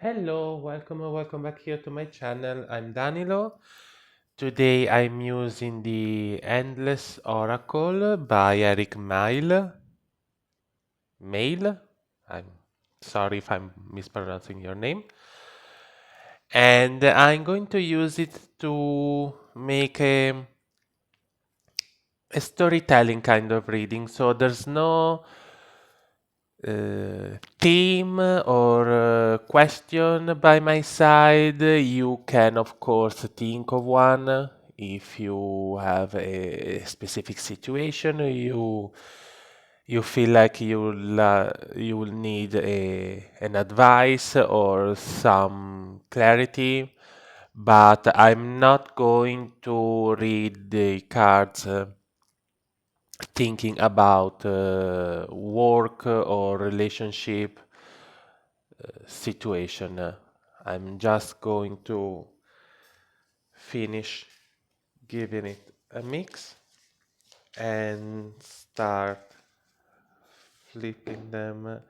Hello, welcome back here to my channel. I'm Danilo. Today I'm using the Endless Oracle by Eric Mail. Mail? I'm sorry if I'm mispronouncing your name. And I'm going to use it to make a storytelling kind of reading. So there's no theme or question by my side. You can, of course, think of one if you have a specific situation. You feel like you will need an advice or some clarity, but I'm not going to read the cards thinking about work or relationship situation. I'm just going to finish giving it a mix and start flipping them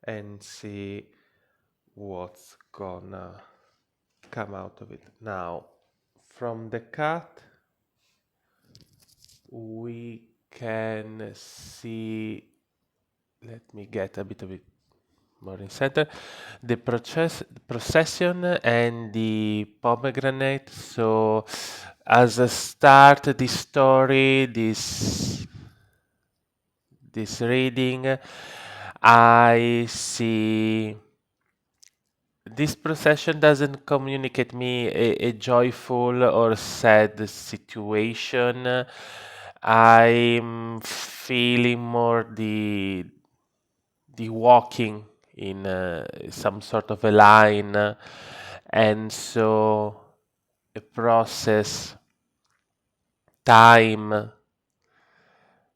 and see what's gonna come out of it. Now, from the cat, we can see, let me get a bit of it more in center, the procession and the pomegranate. So as a start, this story, this reading, I see this procession doesn't communicate me a joyful or sad situation. I'm feeling more the walking in some sort of a line, and so a process, time,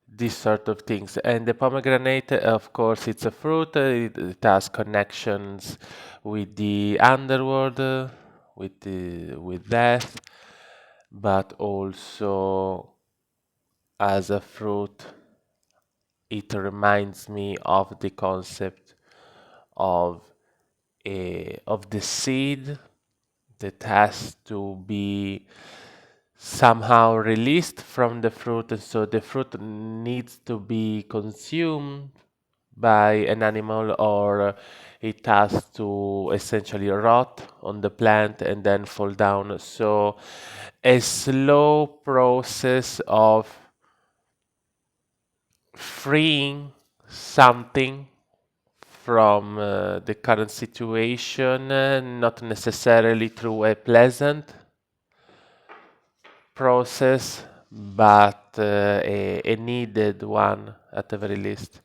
these sort of things. And the pomegranate, of course, it's a fruit. It has connections with the underworld, with death, but also as a fruit, it reminds me of the concept of of the seed that has to be somehow released from the fruit, and so the fruit needs to be consumed by an animal, or it has to essentially rot on the plant and then fall down. So a slow process of freeing something from the current situation, not necessarily through a pleasant process, but a needed one at the very least.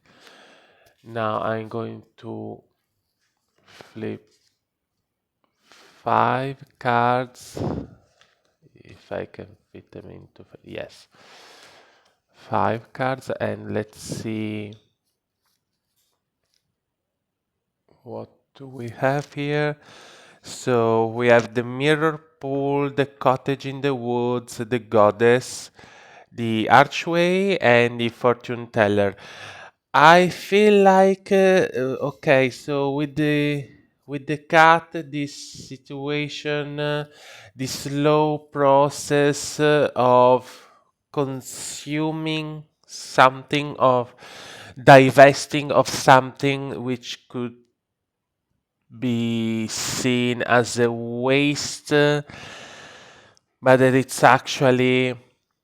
Now I'm going to flip 5 cards, if I can fit them into, yes, 5 cards, and let's see what do we have here. So we have the mirror pool, the cottage in the woods, the goddess, the archway, and the fortune teller. I feel like okay, so with the cat, this situation, this slow process of consuming something, of divesting of something which could be seen as a waste, but that it's actually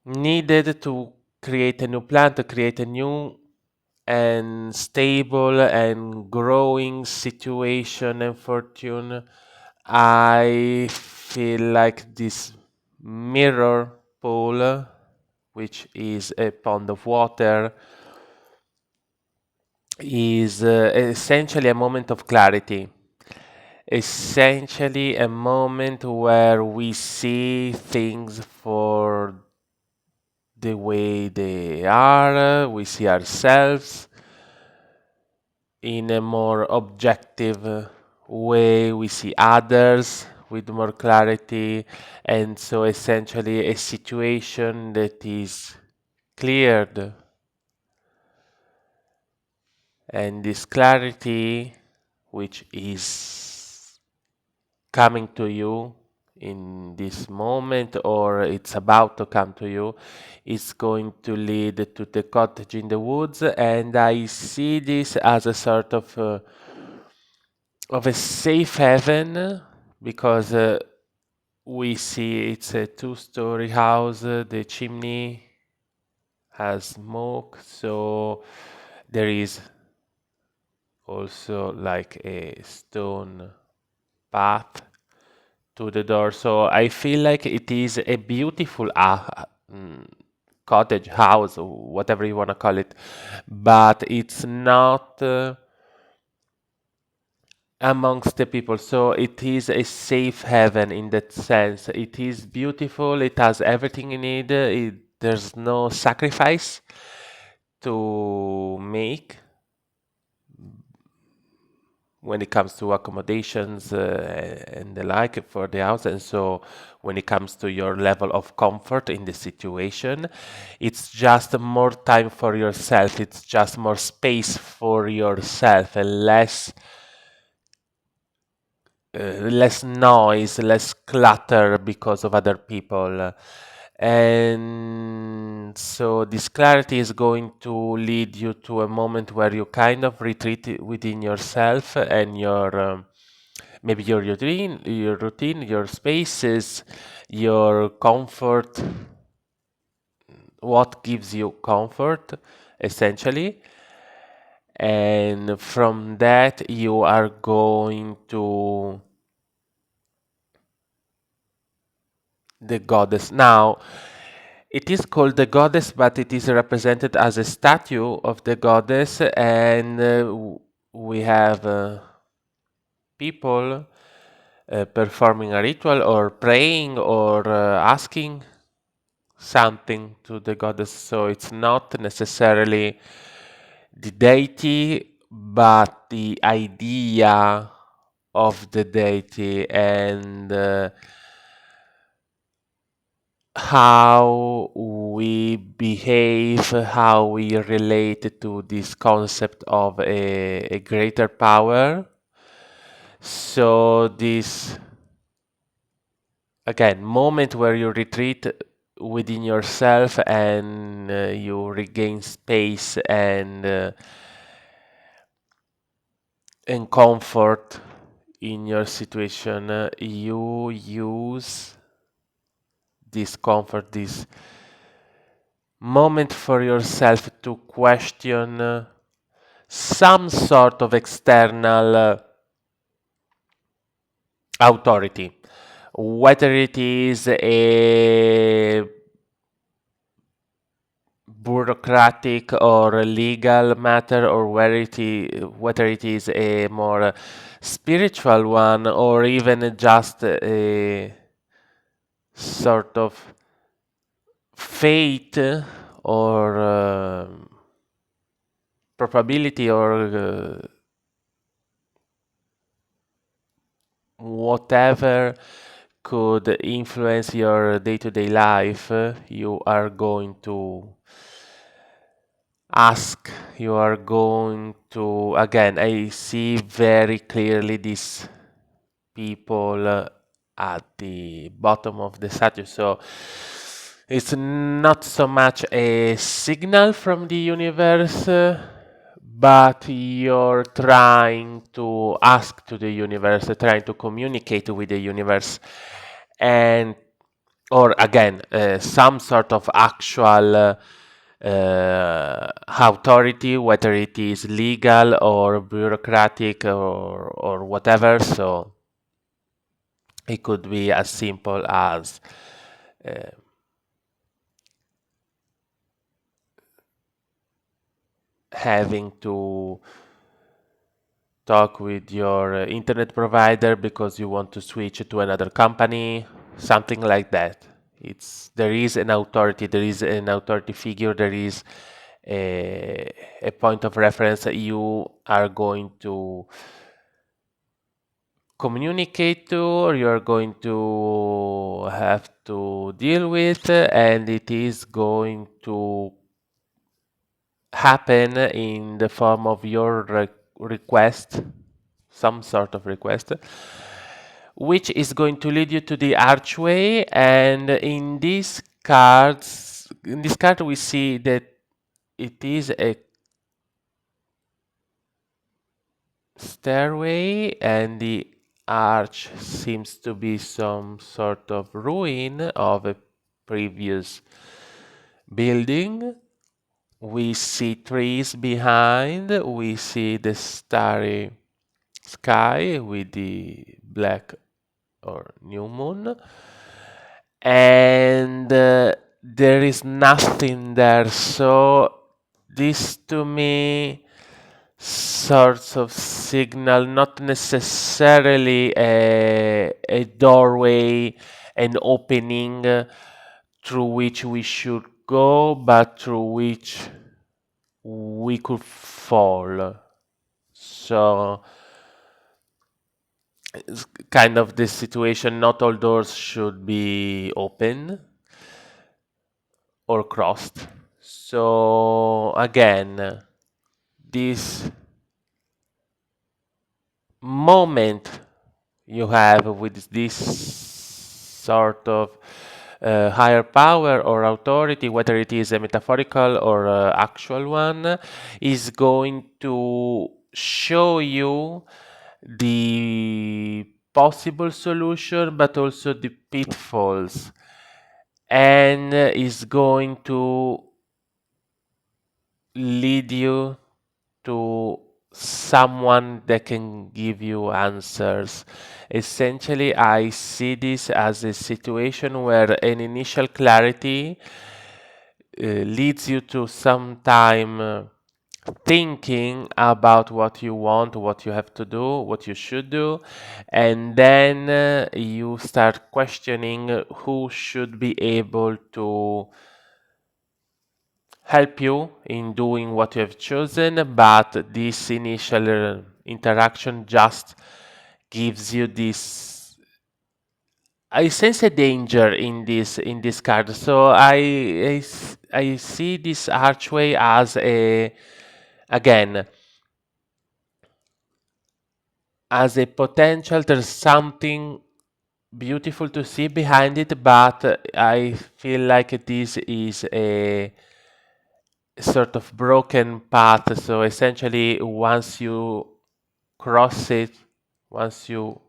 needed to create a new plant, to create a new and stable and growing situation and fortune. I feel like this mirror pool, which is a pond of water, is essentially a moment of clarity. Essentially, a moment where we see things for the way they are, we see ourselves in a more objective way, we see others with more clarity, and so essentially a situation that is cleared. And this clarity, which is coming to you in this moment, or it's about to come to you, is going to lead to the cottage in the woods. And I see this as a sort of a safe haven, because we see it's a two-story house. The chimney has smoke, so there is also like a stone path to the door. So I feel like it is a beautiful cottage, house, whatever you want to call it, but it's not amongst the people. So it is a safe haven in that sense. It is beautiful. It has everything you need. There's no sacrifice to make when it comes to accommodations and the like for the house. And so when it comes to your level of comfort in the situation, it's just more time for yourself. It's just more space for yourself, and less noise, less clutter because of other people. And so this clarity is going to lead you to a moment where you kind of retreat within yourself and your maybe your routine, your spaces, your comfort, what gives you comfort, essentially. And from that, you are going to the goddess. Now, it is called the goddess, but it is represented as a statue of the goddess, and we have people performing a ritual or praying or asking something to the goddess. So it's not necessarily the deity, but the idea of the deity, and how we behave, how we relate to this concept of a greater power. So this, again, moment where you retreat within yourself and you regain space and comfort in your situation, you use this comfort, this moment for yourself to question some sort of external authority, whether it is a bureaucratic or a legal matter, or whether it is a more spiritual one, or even just a sort of fate or probability, or whatever could influence your day-to-day life. You are going to ask, you are going to, again, I see very clearly these people at the bottom of the statue. So it's not so much a signal from the universe, but you're trying to ask to the universe, trying to communicate with the universe, and or again, some sort of actual authority, whether it is legal or bureaucratic or whatever. So it could be as simple as uh, having to talk with your internet provider because you want to switch to another company, something like that. There is an authority, there is an authority figure, there is a point of reference that you are going to communicate to, or you're going to have to deal with, and it is going to happen in the form of your request, some sort of request, which is going to lead you to the archway. And in this card we see that it is a stairway, and the arch seems to be some sort of ruin of a previous building. We see trees behind, we see the starry sky with the black or new moon, and there is nothing there. So this to me sorts of signal, not necessarily a doorway, an opening through which we should go, but through which we could fall. So it's kind of this situation. Not all doors should be open or crossed. So again, this moment you have with this sort of higher power or authority, whether it is a metaphorical or actual one, is going to show you the possible solution, but also the pitfalls, and is going to lead you to someone that can give you answers. Essentially, I see this as a situation where an initial clarity leads you to some time thinking about what you want, what you have to do, what you should do, and then you start questioning who should be able to help you in doing what you have chosen, but this initial interaction just gives you this. I sense a danger in this card, so I see this archway as again as a potential. There's something beautiful to see behind it, but I feel like this is a sort of broken path. So essentially, once you cross it, once you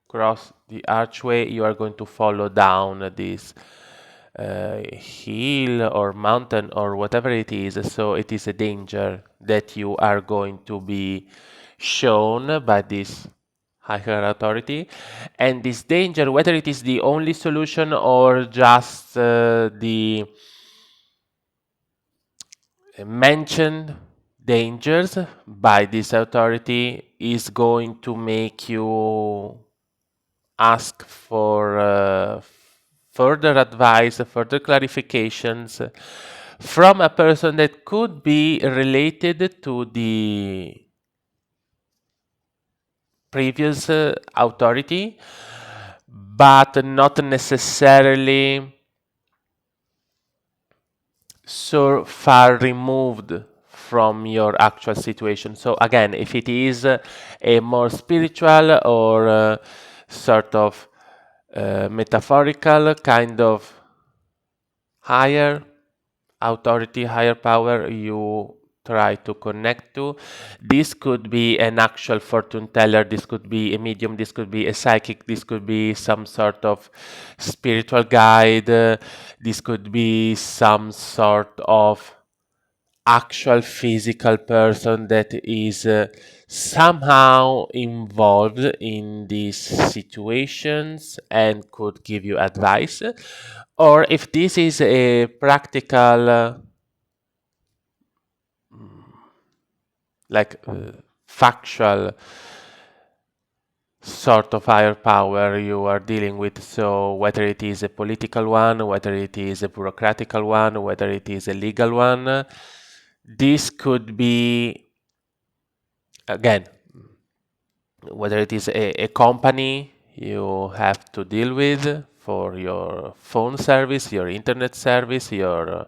cross the archway, you are going to follow down this hill or mountain or whatever it is. So it is a danger that you are going to be shown by this higher authority. And this danger, whether it is the only solution or just the mentioned dangers by this authority, is going to make you ask for further advice, further clarifications from a person that could be related to the previous authority, but not necessarily so far removed from your actual situation. So again, if it is a more spiritual or sort of metaphorical kind of higher authority, higher power you try to connect to, this could be an actual fortune teller, this could be a medium, this could be a psychic, this could be some sort of spiritual guide, this could be some sort of actual physical person that is somehow involved in these situations and could give you advice. Or if this is a practical, factual sort of higher power you are dealing with, so whether it is a political one, whether it is a bureaucratical one, whether it is a legal one, this could be, again, whether it is a company you have to deal with for your phone service, your internet service, your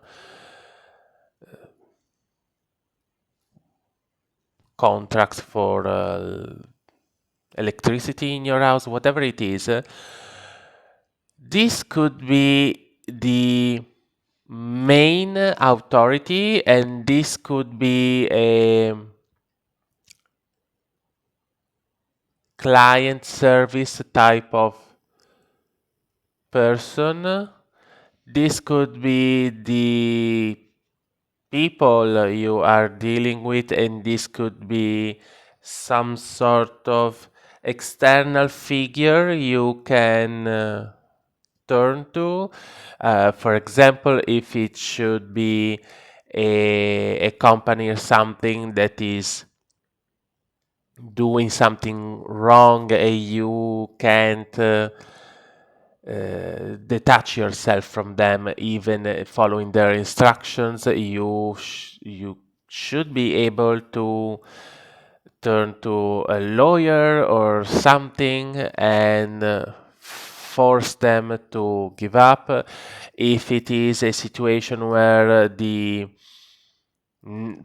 contracts for electricity in your house, whatever it is. This could be the main authority, and this could be a client service type of person. This could be the people you are dealing with, and this could be some sort of external figure you can turn to. For example, if it should be a company or something that is doing something wrong and you can't detach yourself from them, even following their instructions, you should be able to turn to a lawyer or something and force them to give up. If it is a situation where the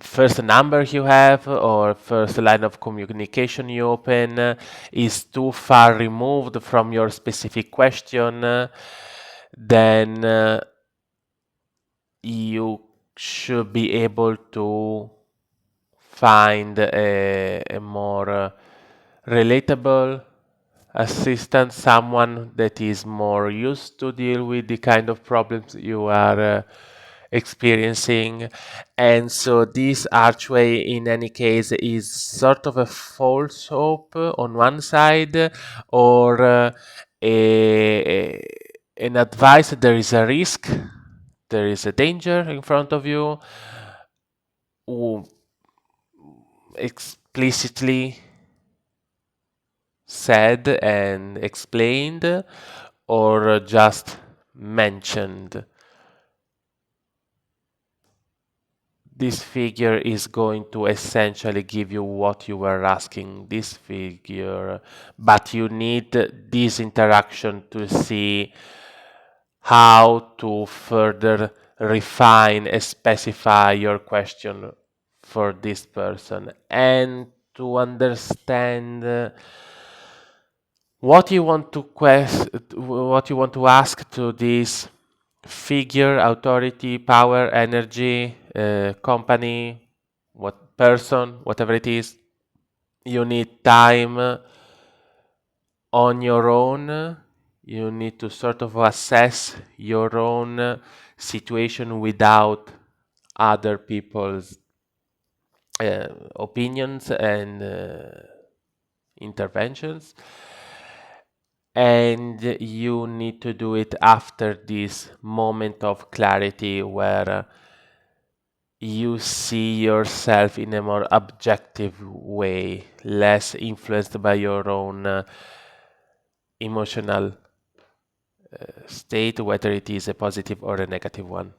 first number you have or first line of communication you open is too far removed from your specific question, then you should be able to find a more relatable assistant, someone that is more used to deal with the kind of problems you are experiencing. And so this archway in any case is sort of a false hope on one side, or an advice that there is a risk, there is a danger in front of you, explicitly said and explained, or just mentioned. This figure is going to essentially give you what you were asking this figure, but you need this interaction to see how to further refine and specify your question for this person, and to understand what you want to ask to this figure, authority, power, energy, company, what person, whatever it is. You need time on your own. You need to sort of assess your own situation without other people's opinions and interventions. And you need to do it after this moment of clarity where you see yourself in a more objective way, less influenced by your own emotional state, whether it is a positive or a negative one.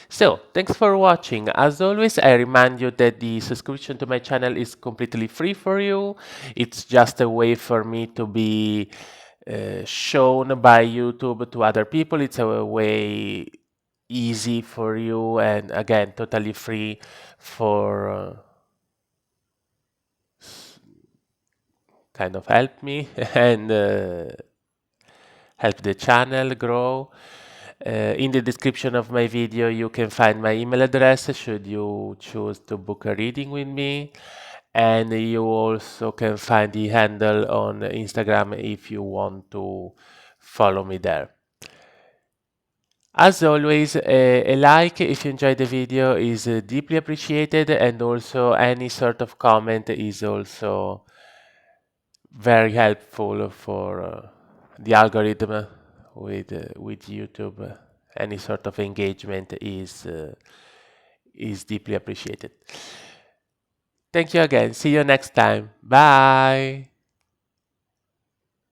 So, thanks for watching. As always, I remind you that the subscription to my channel is completely free for you. It's just a way for me to be shown by YouTube to other people. It's a way easy for you, and again, totally free for kind of help me and help the channel grow. In the description of my video, you can find my email address should you choose to book a reading with me. And you also can find the handle on Instagram if you want to follow me there. As always, a like if you enjoyed the video is deeply appreciated, and also any sort of comment is also very helpful for the algorithm with YouTube. Any sort of engagement is deeply appreciated. Thank you again. See you next time. Bye.